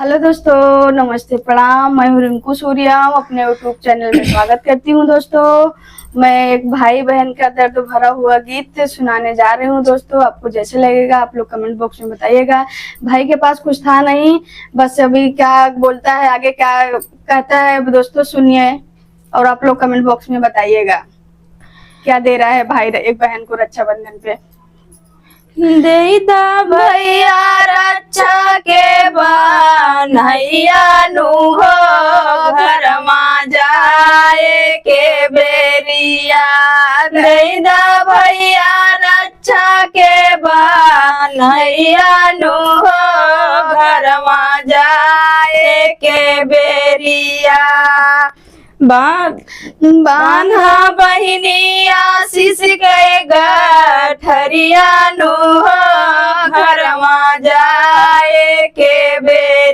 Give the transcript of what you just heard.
Hello दोस्तों, नमस्ते, प्रणाम। मैं हूँ रिंकू सूर्या, अपने यूट्यूब चैनल में स्वागत करती हूँ। दोस्तों, मैं एक भाई बहन का दर्द भरा हुआ गीत सुनाने जा रही हूँ। दोस्तों, आपको जैसे लगेगा आप लोग कमेंट बॉक्स में बताइएगा। भाई के पास कुछ था नहीं, बस अभी क्या बोलता है, आगे क्या कहता है, दोस्तों सुनिए और आप लोग कमेंट बॉक्स में बताइएगा क्या दे रहा है भाई एक बहन को रक्षाबंधन पे। देता भैया रक्षा के बनैया नु हो घर मा जाए के बेरिया। देता भैया रक्षा के बनैया नु हो घर मा जाए के बेरिया। बांधा बहिनी आशीष के गठरिया नु हो घर मा जाए के बेरी।